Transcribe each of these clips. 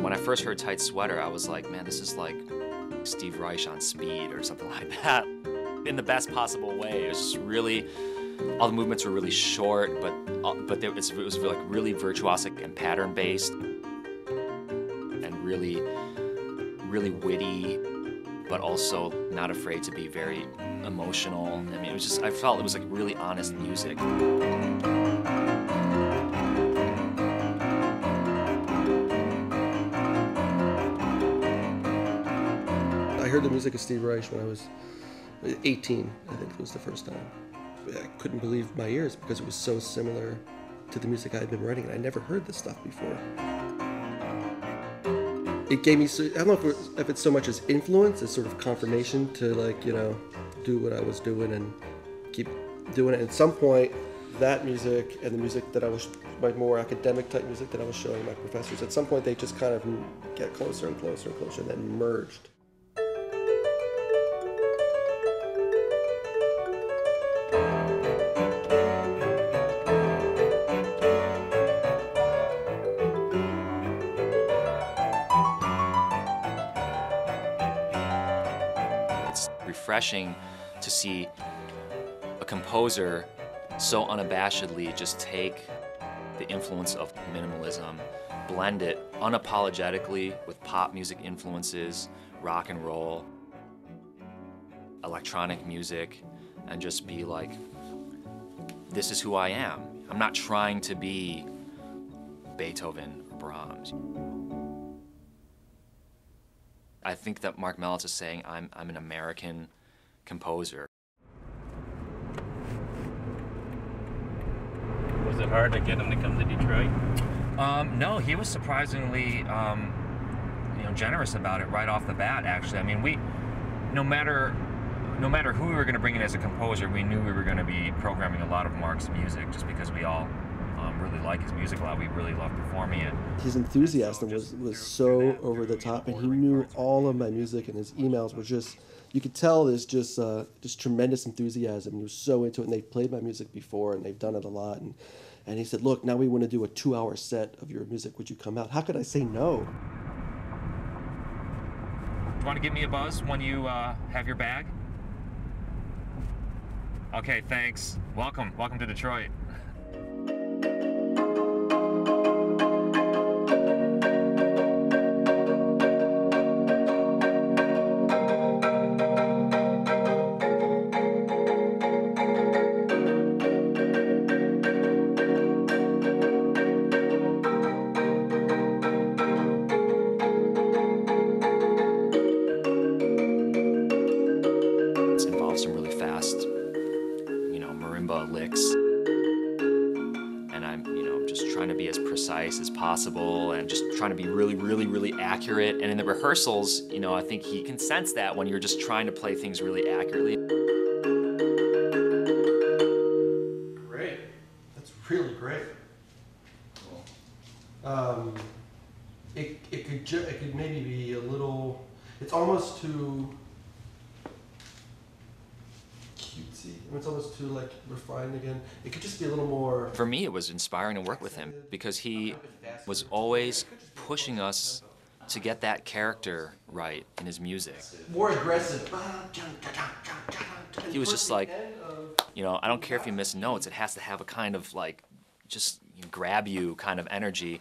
when I first heard Tight Sweater, I was like, man, this is like Steve Reich on speed or something like that, in the best possible way. It was just really, all the movements were really short, but it was like really virtuosic and pattern-based, and really, really witty, but also not afraid to be very emotional. I mean, it was just, I felt it was like really honest music. I heard the music of Steve Reich when I was 18, I think it was the first time. I couldn't believe my ears because it was so similar to the music I had been writing, and I never heard this stuff before. It gave me, I don't know if it's so much as influence, as sort of confirmation to, like, you know, do what I was doing and keep doing it. At some point, that music and the music that I was, my more academic type music that I was showing my professors, at some point they just kind of get closer and closer and closer and then merged. It's refreshing to see a composer so unabashedly just take the influence of minimalism, blend it unapologetically with pop music influences, rock and roll, electronic music, and just be like, this is who I am. I'm not trying to be Beethoven or Brahms. I think that Marc Mellits is saying I'm an American composer. Was it hard to get him to come to Detroit? No, he was surprisingly, generous about it right off the bat. Actually, I mean, no matter who we were going to bring in as a composer, we knew we were going to be programming a lot of Marc's music, just because we all really like his music a lot. We really love performing it. His enthusiasm was so over the top, and he knew all of my music, and his emails were just, you could tell there's just tremendous enthusiasm. He was so into it, and they've played my music before, and they've done it a lot. And he said, look, now we want to do a 2-hour set of your music. Would you come out? How could I say no? Do you want to give me a buzz when you have your bag? Okay, thanks. Welcome to Detroit. Some really fast, marimba licks, and I'm, just trying to be as precise as possible and just trying to be really, really, really accurate. And in the rehearsals, I think he can sense that when you're just trying to play things really accurately. Great. That's really great. Cool. It could maybe be a little, it's almost too cutesy. It's almost too like refined again. It could just be a little more. For me, it was inspiring to work with him because he was always pushing us to get that character right in his music. More aggressive. He was just like, I don't care if you miss notes, it has to have a kind of like, just grab you kind of energy.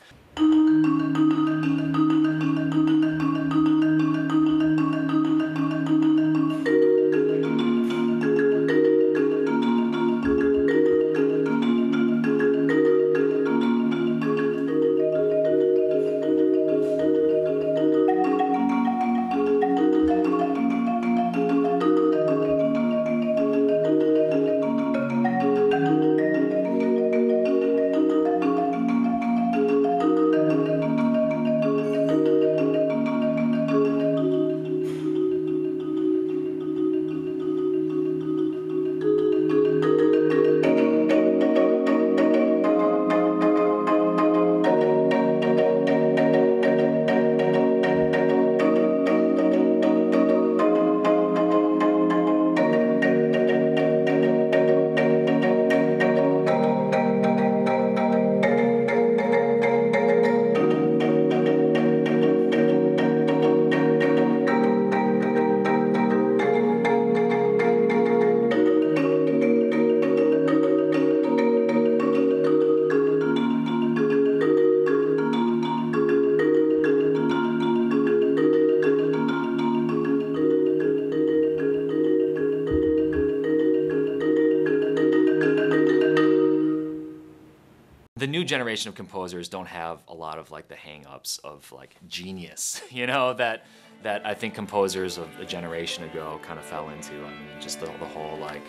The new generation of composers don't have a lot of like the hang-ups of like genius, you know, that I think composers of a generation ago kind of fell into. I mean, just the whole like,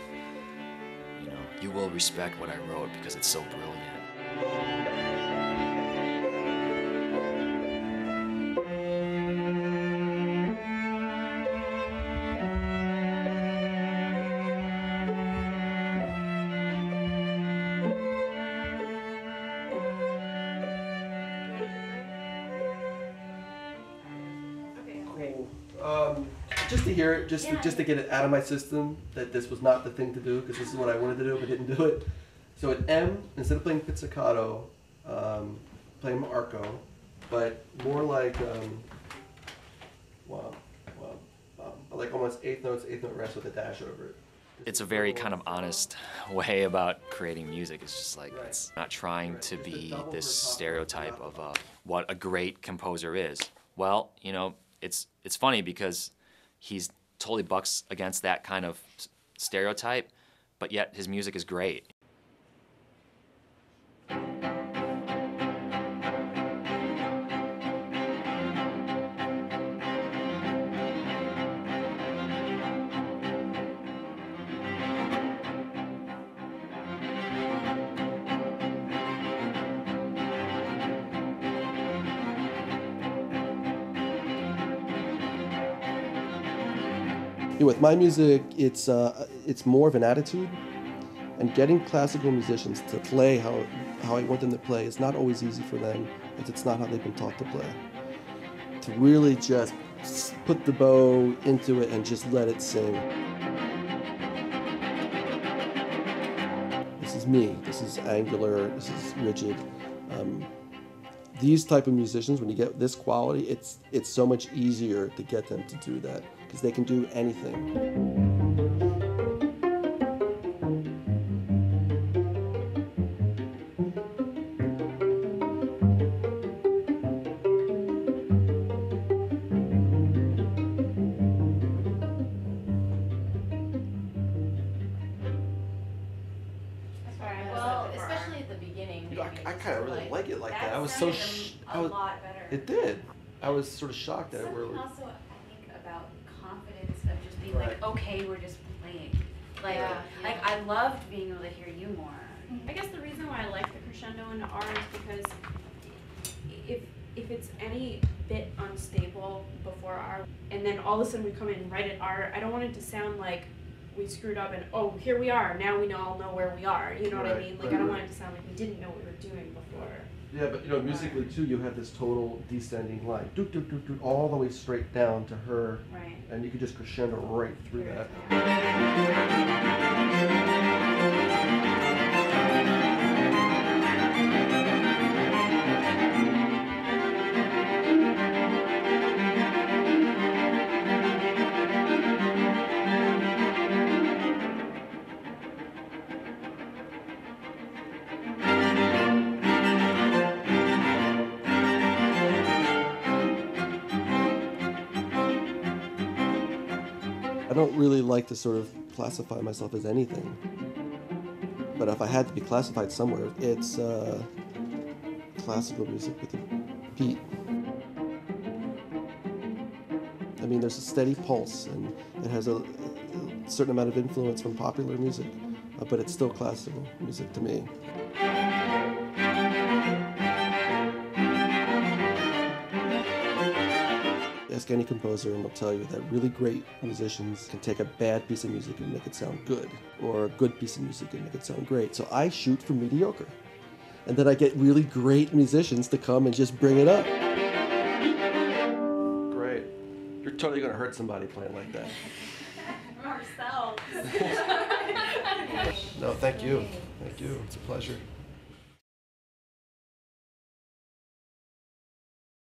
you know, you will respect what I wrote because it's so brilliant. Just to hear it, just to get it out of my system that this was not the thing to do, because this is what I wanted to do but didn't do it. So at M, instead of playing pizzicato, playing arco, but more like like almost eighth note rest with a dash over it. It's a very kind of honest way about creating music. It's just like, it's not trying to be this stereotype of what a great composer is. Well, you know, it's funny because he's totally bucks against that kind of stereotype, but yet his music is great. With my music, it's more of an attitude, and getting classical musicians to play how I want them to play is not always easy for them, because it's not how they've been taught to play. To really just put the bow into it and just let it sing. This is me. This is angular. This is rigid. These type of musicians, when you get this quality, it's so much easier to get them to do that, because they can do anything. I kind of really like it like that. I was so a lot better. It did. I was sort of shocked at it. Something also, I think, about confidence of just being like, okay, we're just playing. Like, I loved being able to hear you more. I guess the reason why I like the crescendo in R is because if it's any bit unstable before R, and then all of a sudden we come in right at R, I don't want it to sound like we screwed up and, oh, here we are, now we all know where we are, you know what I mean? Like, I don't want it to sound like we didn't know what we were doing before. Yeah, but you know, musically too, you have this total descending line, doot, doot, doot, doot, all the way straight down to her, right. And you could just crescendo right through that. I don't really like to sort of classify myself as anything, but if I had to be classified somewhere, it's classical music with a beat. I mean, there's a steady pulse, and it has a certain amount of influence from popular music, but it's still classical music to me. Ask any composer and they'll tell you that really great musicians can take a bad piece of music and make it sound good, or a good piece of music and make it sound great. So I shoot for mediocre. And then I get really great musicians to come and just bring it up. Great. You're totally going to hurt somebody playing like that. Ourselves. No, thank you. Thank you. It's a pleasure.